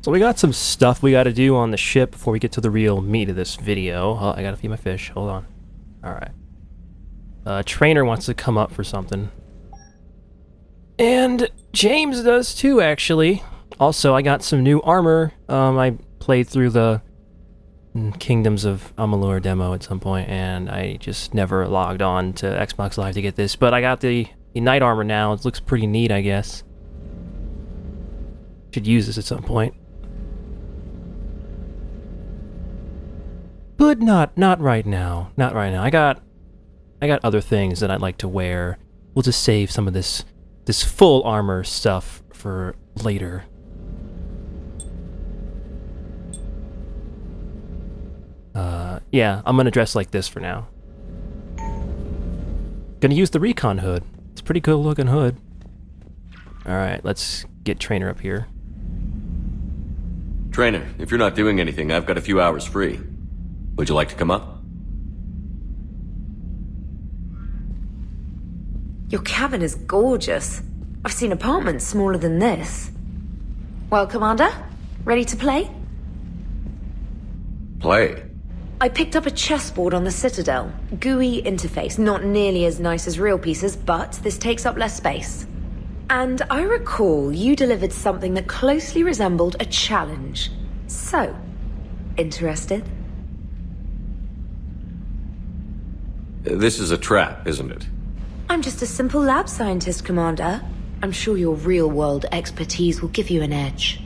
So we got some stuff we gotta do on the ship before we get to the real meat of this video. Oh, I gotta feed my fish. Hold on. Alright. Trainer wants to come up for something. And James does too, actually. Also, I got some new armor. I played through the Kingdoms of Amalur demo at some point, and I just never logged on to Xbox Live to get this. But I got the knight armor now. It looks pretty neat, I guess. Should use this at some point. But not right now. Not right now. I got other things that I'd like to wear. We'll just save some of this full armor stuff for later. Yeah, I'm gonna dress like this for now. Gonna use the recon hood. It's a pretty cool looking hood. Alright, let's get Trainer up here. Trainer, if you're not doing anything, I've got a few hours free. Would you like to come up? Your cabin is gorgeous. I've seen apartments smaller than this. Well, Commander, ready to play? Play? I picked up a chessboard on the Citadel. GUI interface, not nearly as nice as real pieces, but this takes up less space. And I recall you delivered something that closely resembled a challenge. So, interested? This is a trap, isn't it? I'm just a simple lab scientist, Commander. I'm sure your real-world expertise will give you an edge.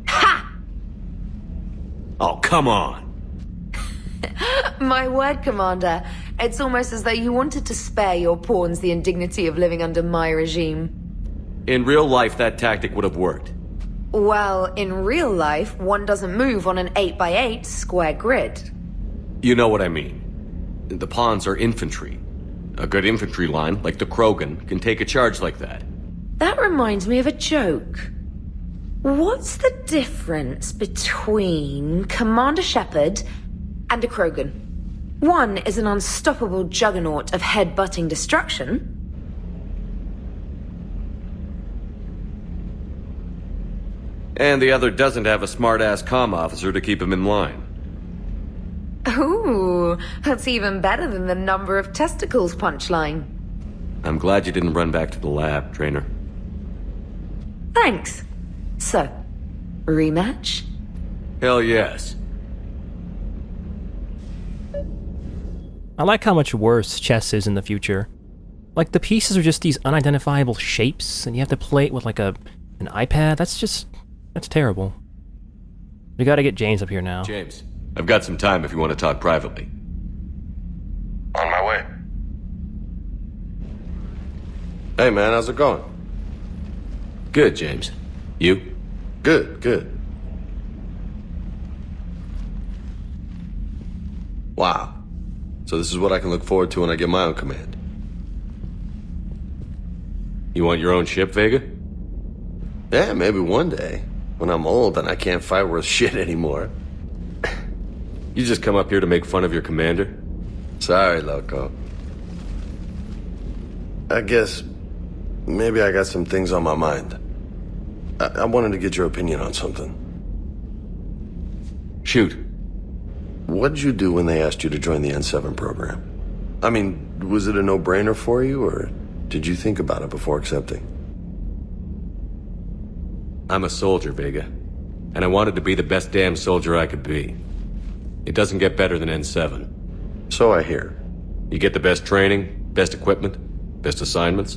Ha! Oh, come on! My word, Commander. It's almost as though you wanted to spare your pawns the indignity of living under my regime. In real life, that tactic would have worked. Well, in real life, one doesn't move on an 8x8 square grid. You know what I mean. The pawns are infantry. A good infantry line, like the Krogan, can take a charge like that. That reminds me of a joke. What's the difference between Commander Shepard and a Krogan? One is an unstoppable juggernaut of head-butting destruction. And the other doesn't have a smart-ass comm officer to keep him in line. Ooh, that's even better than the number of testicles punchline. I'm glad you didn't run back to the lab, Trainer. Thanks. So, rematch? Hell yes. I like how much worse chess is in the future. Like, the pieces are just these unidentifiable shapes, and you have to play it with, like, an iPad. That's terrible. We gotta get James up here now. James, I've got some time if you want to talk privately. On my way. Hey man, how's it going? Good, James. You? Good. Wow. So this is what I can look forward to when I get my own command. You want your own ship, Vega? Yeah, maybe one day. When I'm old and I can't fight worth shit anymore. You just come up here to make fun of your commander? Sorry, loco. I guess maybe I got some things on my mind. I wanted to get your opinion on something. Shoot. What'd you do when they asked you to join the N7 program? I mean, was it a no-brainer for you, or did you think about it before accepting? I'm a soldier, Vega. And I wanted to be the best damn soldier I could be. It doesn't get better than N7. So I hear. You get the best training, best equipment, best assignments.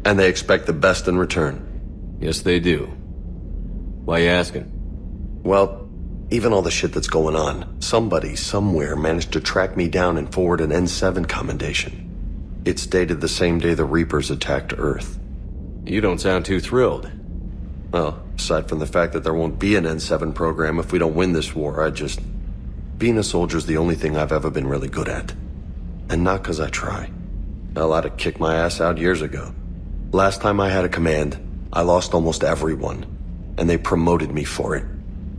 And they expect the best in return. Yes, they do. Why you asking? Well, even all the shit that's going on, somebody somewhere managed to track me down and forward an N7 commendation. It's dated the same day the Reapers attacked Earth. You don't sound too thrilled. Well, aside from the fact that there won't be an N7 program if we don't win this war, being a soldier's the only thing I've ever been really good at. And not 'cause I try. Hell, I'd have kicked my ass out years ago. Last time I had a command, I lost almost everyone, and they promoted me for it.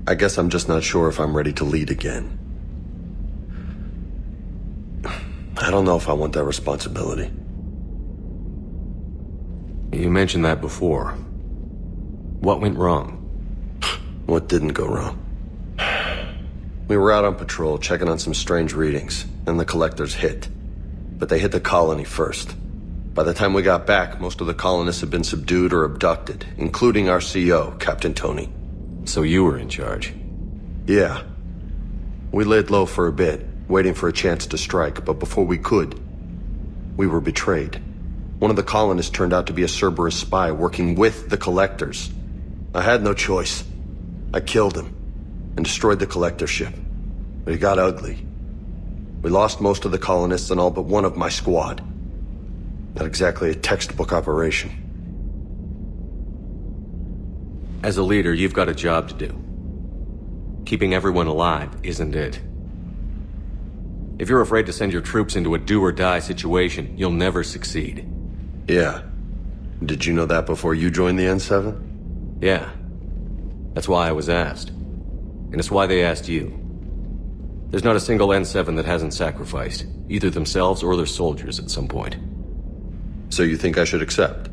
I guess I'm just not sure if I'm ready to lead again. I don't know if I want that responsibility. You mentioned that before. What went wrong? What didn't go wrong? We were out on patrol, checking on some strange readings, and the collectors hit. But they hit the colony first. By the time we got back, most of the colonists had been subdued or abducted, including our CO, Captain Tony. So you were in charge? Yeah. We laid low for a bit, waiting for a chance to strike, but before we could, we were betrayed. One of the colonists turned out to be a Cerberus spy working with the collectors. I had no choice. I killed him and destroyed the collector ship. But it got ugly. We lost most of the colonists and all but one of my squad. Not exactly a textbook operation. As a leader, you've got a job to do. Keeping everyone alive isn't it. If you're afraid to send your troops into a do-or-die situation, you'll never succeed. Yeah. Did you know that before you joined the N7? Yeah. That's why I was asked. And it's why they asked you. There's not a single N7 that hasn't sacrificed, either themselves or their soldiers at some point. So you think I should accept?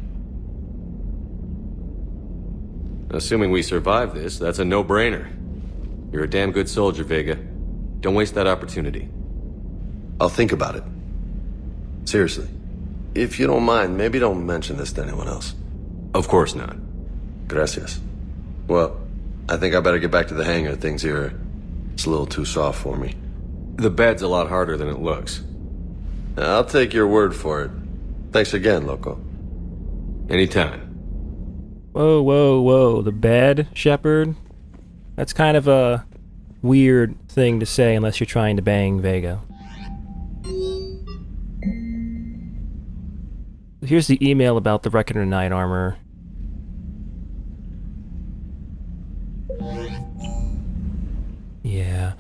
Assuming we survive this, that's a no-brainer. You're a damn good soldier, Vega. Don't waste that opportunity. I'll think about it. Seriously. If you don't mind, maybe don't mention this to anyone else. Of course not. Gracias. Well, I think I better get back to the hangar. Things here, it's a little too soft for me. The bed's a lot harder than it looks. I'll take your word for it. Thanks again, Loco. Anytime. Whoa, whoa, whoa. The bed, Shepard? That's kind of a weird thing to say unless you're trying to bang Vega. Here's the email about the Reckoner Knight armor. Yeah.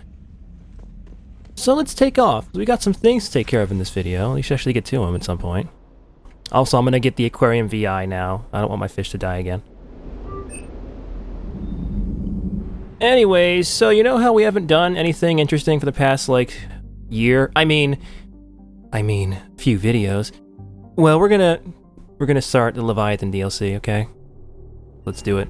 So let's take off. We got some things to take care of in this video. We should actually get to them at some point. Also, I'm gonna get the aquarium VI now. I don't want my fish to die again. Anyways, so you know how we haven't done anything interesting for the past, like, year? I mean, few videos. Well, we're gonna start the Leviathan DLC, okay? Let's do it.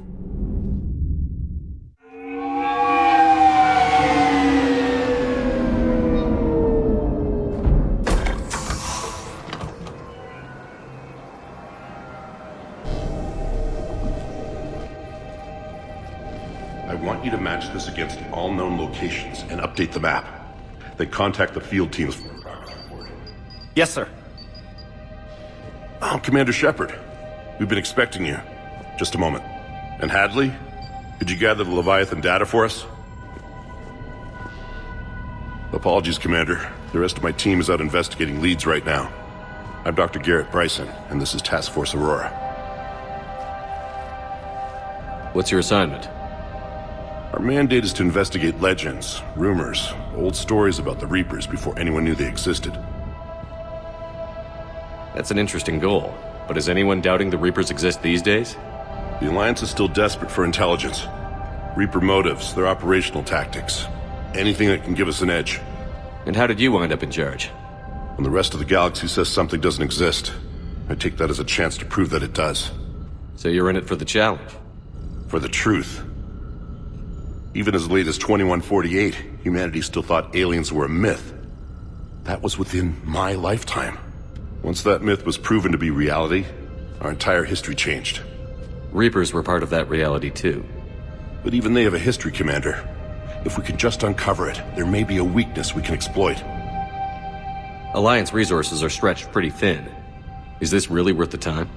I want you to match this against all known locations and update the map. Then contact the field teams for a progress report. Yes, sir. Oh, Commander Shepard. We've been expecting you. Just a moment. And Hadley? Could you gather the Leviathan data for us? Apologies, Commander. The rest of my team is out investigating leads right now. I'm Dr. Garrett Bryson, and this is Task Force Aurora. What's your assignment? Our mandate is to investigate legends, rumors, old stories about the Reapers before anyone knew they existed. That's an interesting goal, but is anyone doubting the Reapers exist these days? The Alliance is still desperate for intelligence. Reaper motives, their operational tactics. Anything that can give us an edge. And how did you wind up in charge? When the rest of the galaxy says something doesn't exist, I take that as a chance to prove that it does. So you're in it for the challenge? For the truth. Even as late as 2148, humanity still thought aliens were a myth. That was within my lifetime. Once that myth was proven to be reality, our entire history changed. Reapers were part of that reality too. But even they have a history, Commander. If we can just uncover it, there may be a weakness we can exploit. Alliance resources are stretched pretty thin. Is this really worth the time?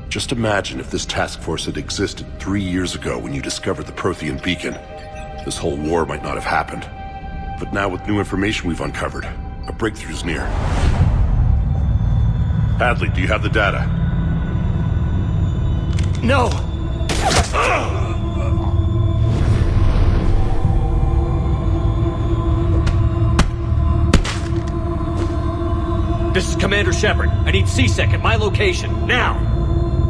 Just imagine if this task force had existed 3 years ago when you discovered the Prothean beacon. This whole war might not have happened. But now with new information we've uncovered, a breakthrough's near. Hadley, do you have the data? No! This is Commander Shepard. I need C-Sec at my location, now!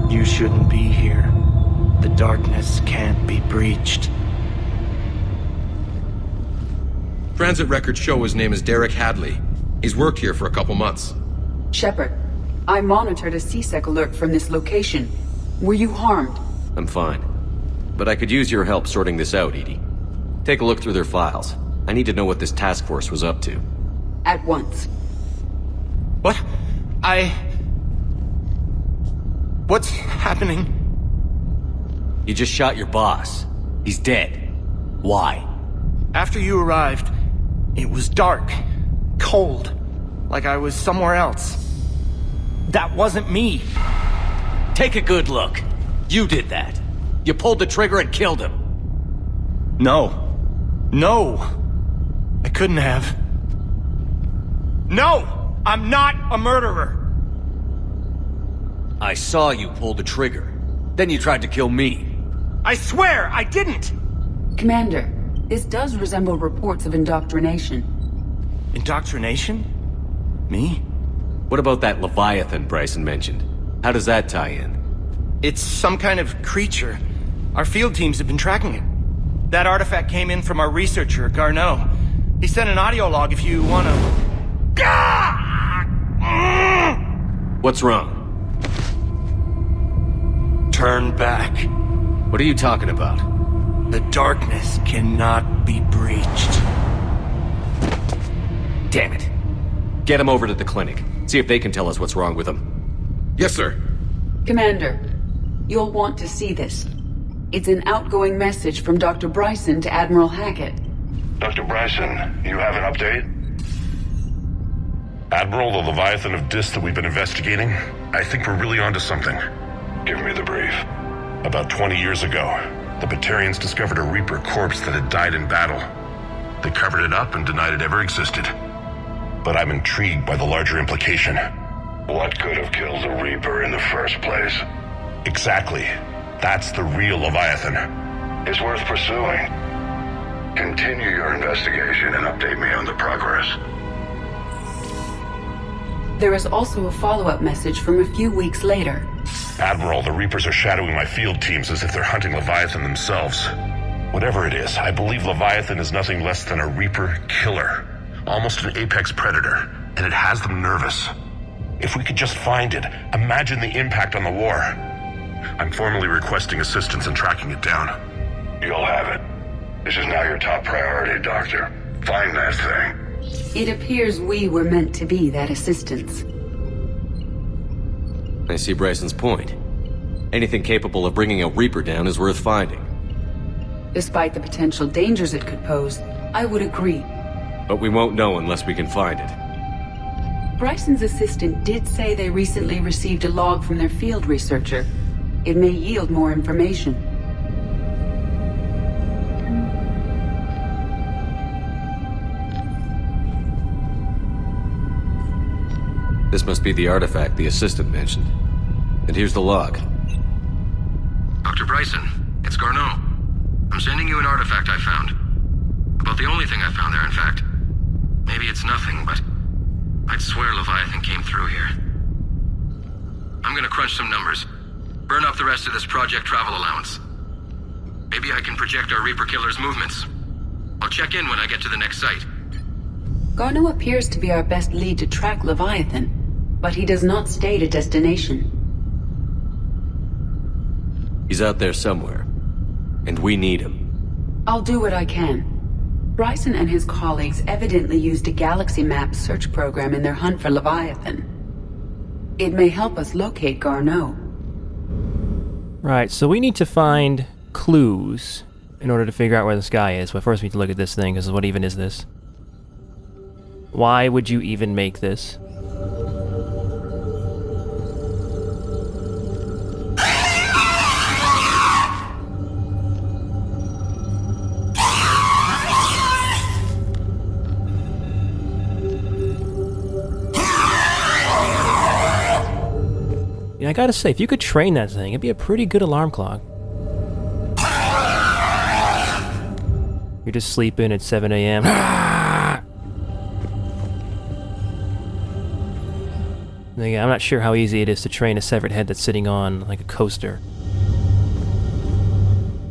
You shouldn't be here. The darkness can't be breached. Transit records show his name is Derek Hadley. He's worked here for a couple months. Shepard, I monitored a C-Sec alert from this location. Were you harmed? I'm fine. But I could use your help sorting this out, Edie. Take a look through their files. I need to know what this task force was up to. At once. What? What's happening? You just shot your boss. He's dead. Why? After you arrived, it was dark, cold, like I was somewhere else. That wasn't me. Take a good look. You did that. You pulled the trigger and killed him. No. I couldn't have. No! I'm not a murderer! I saw you pull the trigger. Then you tried to kill me. I swear I didn't! Commander, this does resemble reports of indoctrination. Indoctrination? Me? What about that Leviathan Bryson mentioned? How does that tie in? It's some kind of creature. Our field teams have been tracking it. That artifact came in from our researcher, Garneau. He sent an audio log if you wanna... What's wrong? Turn back. What are you talking about? The darkness cannot be breached. Damn it. Get him over to the clinic. See if they can tell us what's wrong with him. Yes, sir. Commander, you'll want to see this. It's an outgoing message from Dr. Bryson to Admiral Hackett. Dr. Bryson, you have an update? Admiral, the Leviathan of Dis that we've been investigating, I think we're really onto something. Give me the brief. About 20 years ago, the Batarians discovered a Reaper corpse that had died in battle. They covered it up and denied it ever existed. But I'm intrigued by the larger implication. What could have killed the Reaper in the first place? Exactly. That's the real Leviathan. It's worth pursuing. Continue your investigation and update me on the progress. There is also a follow-up message from a few weeks later. Admiral, the Reapers are shadowing my field teams as if they're hunting Leviathan themselves. Whatever it is, I believe Leviathan is nothing less than a Reaper killer. Almost an apex predator, and it has them nervous. If we could just find it, imagine the impact on the war. I'm formally requesting assistance in tracking it down. You'll have it. This is now your top priority, Doctor. Find that thing. It appears we were meant to be that assistance. I see Bryson's point. Anything capable of bringing a Reaper down is worth finding. Despite the potential dangers it could pose, I would agree. But we won't know unless we can find it. Bryson's assistant did say they recently received a log from their field researcher. It may yield more information. This must be the artifact the assistant mentioned. And here's the log. Dr. Bryson, it's Garneau. I'm sending you an artifact I found. About the only thing I found there, in fact. Maybe it's nothing, but I'd swear Leviathan came through here. I'm gonna crunch some numbers. Burn up the rest of this Project Travel allowance. Maybe I can project our Reaper killer's movements. I'll check in when I get to the next site. Garneau appears to be our best lead to track Leviathan, but he does not state a destination. He's out there somewhere. And we need him. I'll do what I can. Bryson and his colleagues evidently used a galaxy map search program in their hunt for Leviathan. It may help us locate Garneau. Right, so we need to find clues in order to figure out where this guy is. But first we need to look at this thing, because what even is this? Why would you even make this? Yeah, I gotta say, if you could train that thing, it'd be a pretty good alarm clock. You're just sleeping at 7 a.m. Again, I'm not sure how easy it is to train a severed head that's sitting on, like, a coaster.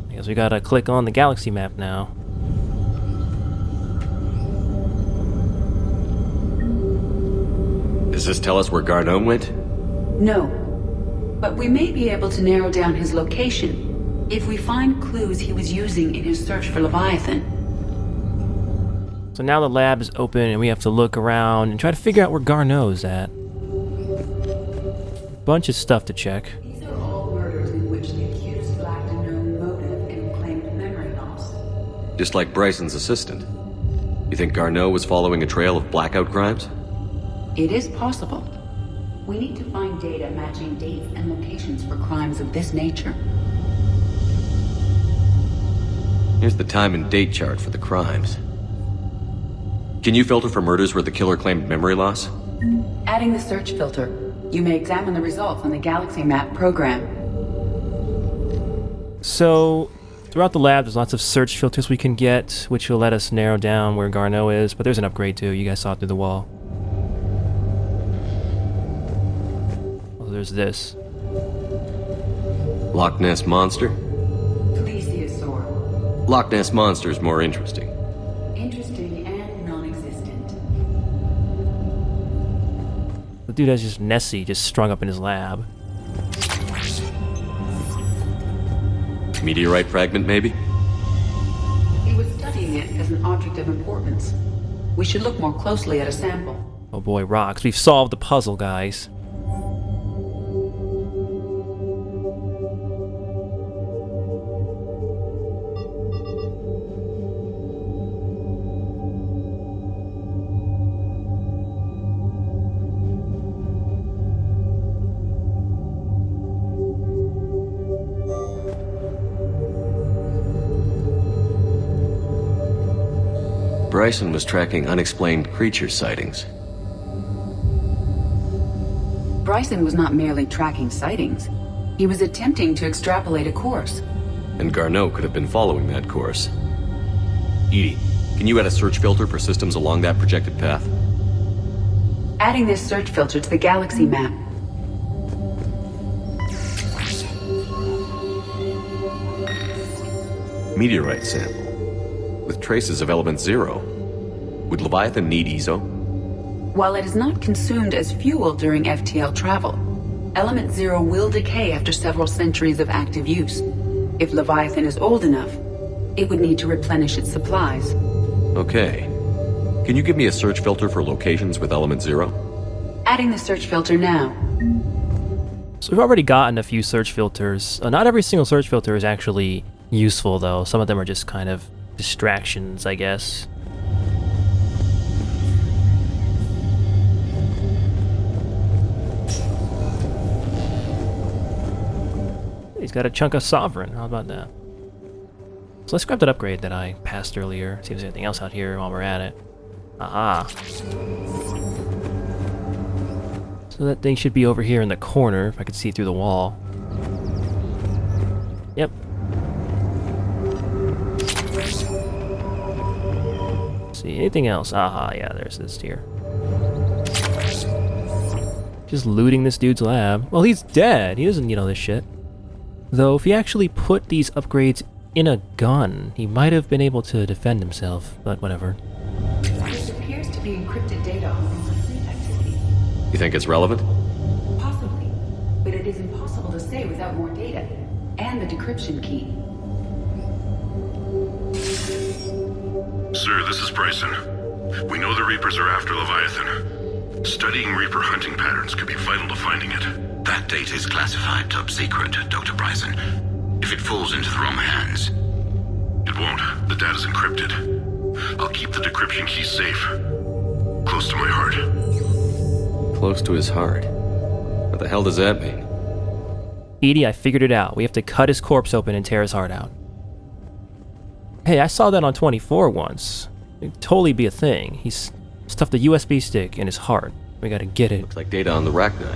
I guess we gotta click on the galaxy map now. Does this tell us where Garneau went? No. but we may be able to narrow down his location if we find clues he was using in his search for Leviathan. So now the lab is open and we have to look around and try to figure out where Garneau's at. Bunch of stuff to check. These are all murders in which the accused lacked a known motive and claimed memory loss. Just like Bryson's assistant. You think Garneau was following a trail of blackout crimes? It is possible. We need to find data matching dates and locations for crimes of this nature. Here's the time and date chart for the crimes. Can you filter for murders where the killer claimed memory loss? Adding the search filter, you may examine the results on the Galaxy Map program. So, throughout the lab, there's lots of search filters we can get, which will let us narrow down where Garneau is, but there's an upgrade too. You guys saw it through the wall. Oh, there's this. Loch Ness Monster? Plesiosaur. Loch Ness Monster is more interesting. Interesting and non-existent. The dude has just Nessie just strung up in his lab. Meteorite fragment, maybe? He was studying it as an object of importance. We should look more closely at a sample. Oh boy, rocks. We've solved the puzzle, guys. Bryson was tracking unexplained creature sightings. Bryson was not merely tracking sightings. He was attempting to extrapolate a course. And Garneau could have been following that course. Edie, can you add a search filter for systems along that projected path? Adding this search filter to the Galaxy Map. Meteorite sample. With traces of element 0. Would Leviathan need ESO? While it is not consumed as fuel during FTL travel, element 0 will decay after several centuries of active use. If Leviathan is old enough, it would need to replenish its supplies. Okay. Can you give me a search filter for locations with element 0? Adding the search filter now. So we've already gotten a few search filters. Not every single search filter is actually useful, though. Some of them are just kind of distractions, I guess. He's got a chunk of Sovereign. How about that? So let's grab that upgrade that I passed earlier. See if there's anything else out here while we're at it. Aha. So that thing should be over here in the corner, if I could see through the wall. Yep. See, anything else? Aha, yeah, there's this here. Just looting this dude's lab. Well, he's dead. He doesn't need all this shit. Though, if he actually put these upgrades in a gun, he might have been able to defend himself, but whatever. This appears to be encrypted data on fleet activity. You think it's relevant? Possibly, but it is impossible to say without more data, and the decryption key. Sir, this is Bryson. We know the Reapers are after Leviathan. Studying Reaper hunting patterns could be vital to finding it. That data is classified top secret, Dr. Bryson. If it falls into the wrong hands... It won't. The data's encrypted. I'll keep the decryption key safe. Close to my heart. Close to his heart. What the hell does that mean? Edie, I figured it out. We have to cut his corpse open and tear his heart out. Hey, I saw that on 24 once. It'd totally be a thing. He's stuffed a USB stick in his heart. We gotta get it. Looks like data on the Rachni.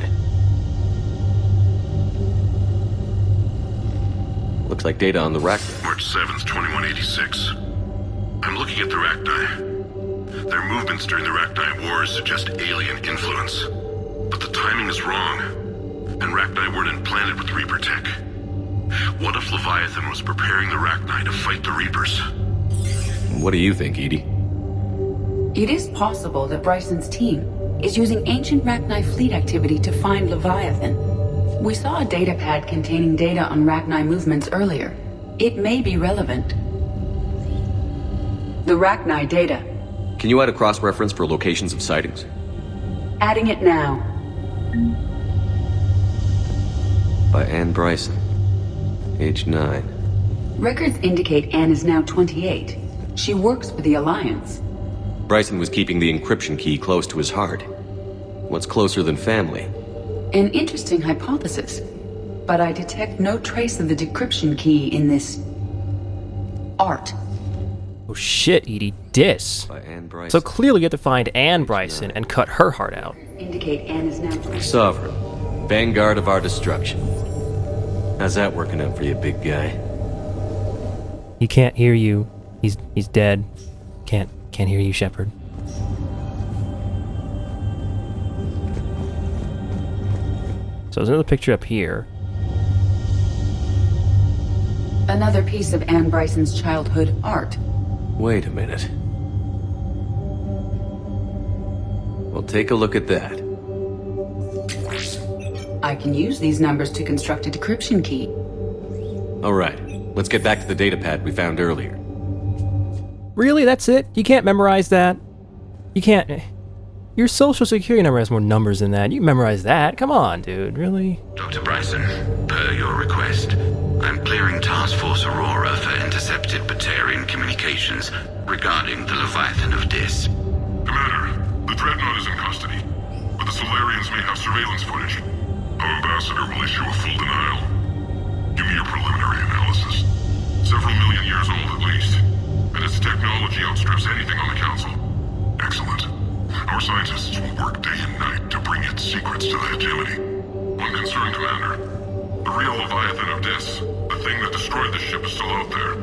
Looks like data on the Rachni. March 7th, 2186. I'm looking at the Rachni. Their movements during the Rachni Wars suggest alien influence. But the timing is wrong. And Rachni weren't implanted with Reaper tech. What if Leviathan was preparing the Rachni to fight the Reapers? What do you think, Edie? It is possible that Bryson's team is using ancient Rachni fleet activity to find Leviathan. We saw a data pad containing data on Rachni movements earlier. It may be relevant. The Rachni data. Can you add a cross-reference for locations of sightings? Adding it now. By Anne Bryson. Age 9. Records indicate Anne is now 28. She works for the Alliance. Bryson was keeping the encryption key close to his heart. What's closer than family? An interesting hypothesis. But I detect no trace of the decryption key in this... art. Oh shit, Edie, dis. By Anne Bryson. So clearly you have to find Anne Bryson and cut her heart out. Indicate Anne is now 28. Sovereign. Vanguard of our destruction. How's that working out for you, big guy? He can't hear you. He's dead. Can't hear you, Shepard. So there's another picture up here. Another piece of Anne Bryson's childhood art. Wait a minute. Well, take a look at that. I can use these numbers to construct a decryption key. All right, let's get back to the datapad we found earlier. Really? That's it? You can't memorize that? You can't... Your social security number has more numbers than that. You can memorize that. Come on, dude. Really? Dr. Bryson, per your request, I'm clearing Task Force Aurora for intercepted Batarian communications regarding the Leviathan of Dis. Commander, the Dreadnought is in custody, but the Solarians may have surveillance footage. Our ambassador will issue a full denial. Give me your preliminary analysis. Several million years old at least, and its technology outstrips anything on the Council. Excellent. Our scientists will work day and night to bring its secrets to the hegemony. One concern, Commander. The real Leviathan of Dis, the thing that destroyed the ship, is still out there,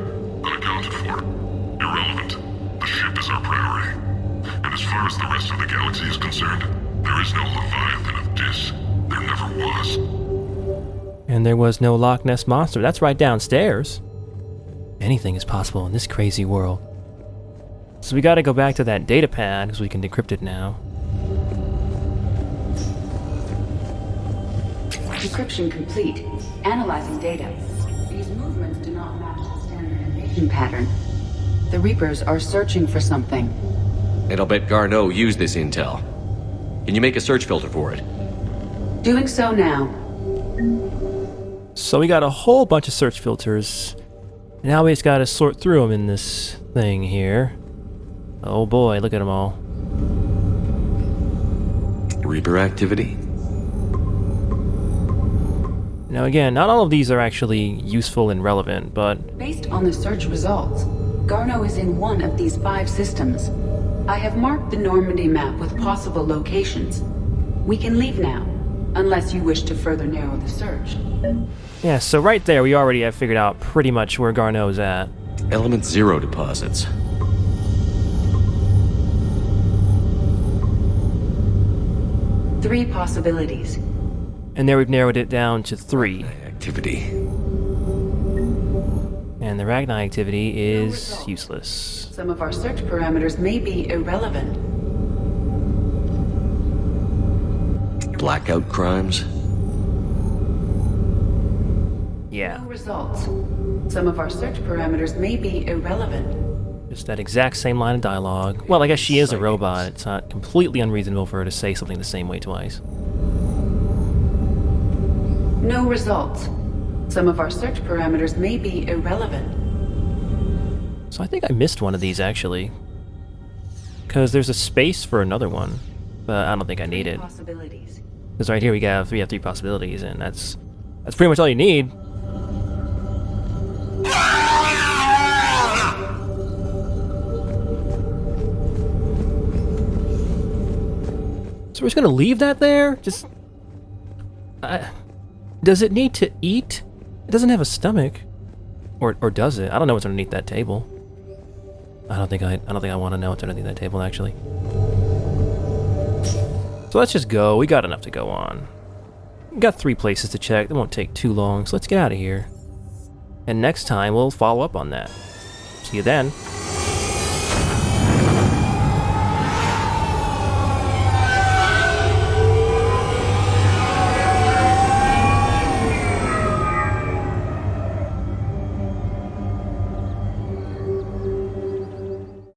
unaccounted for. Irrelevant. The ship is our priority. And as far as the rest of the galaxy is concerned, there is no Leviathan of Dis. There never was. And there was no Loch Ness Monster. That's right downstairs. Anything is possible in this crazy world. So we gotta go back to that data pad, because we can decrypt it now. Decryption complete. Analyzing data. These movements do not match the standard invasion pattern. The Reapers are searching for something. And I'll bet Garneau used this intel. Can you make a search filter for it? Doing so now. So we got a whole bunch of search filters. Now we just gotta sort through them in this thing here. Oh boy, look at them all. Reaper activity? Now again, not all of these are actually useful and relevant, but... Based on the search results, Garneau is in one of these 5 systems. I have marked the Normandy map with possible locations. We can leave now, unless you wish to further narrow the search. Yeah, so right there we already have figured out pretty much where Garneau's at. Element 0 deposits. 3 possibilities. And there we've narrowed it down to 3. Activity. And the Rachni activity is useless. Some of our search parameters may be irrelevant. Blackout crimes? Yeah. No results. Some of our search parameters may be irrelevant. Just that exact same line of dialogue. Well, I guess she is a robot. It's not completely unreasonable for her to say something the same way twice. No results. Some of our search parameters may be irrelevant. So I think I missed one of these, actually. Because there's a space for another one. But I don't think I need it. Because right here we have 3 possibilities, and that's pretty much all you need. So we're just gonna leave that there? Just... does it need to eat? It doesn't have a stomach. Or does it? I don't know what's underneath that table. I don't think I want to know what's underneath that table, actually. So let's just go. We got enough to go on. We got 3 places to check. It won't take too long, so let's get out of here. And next time we'll follow up on that. See you then.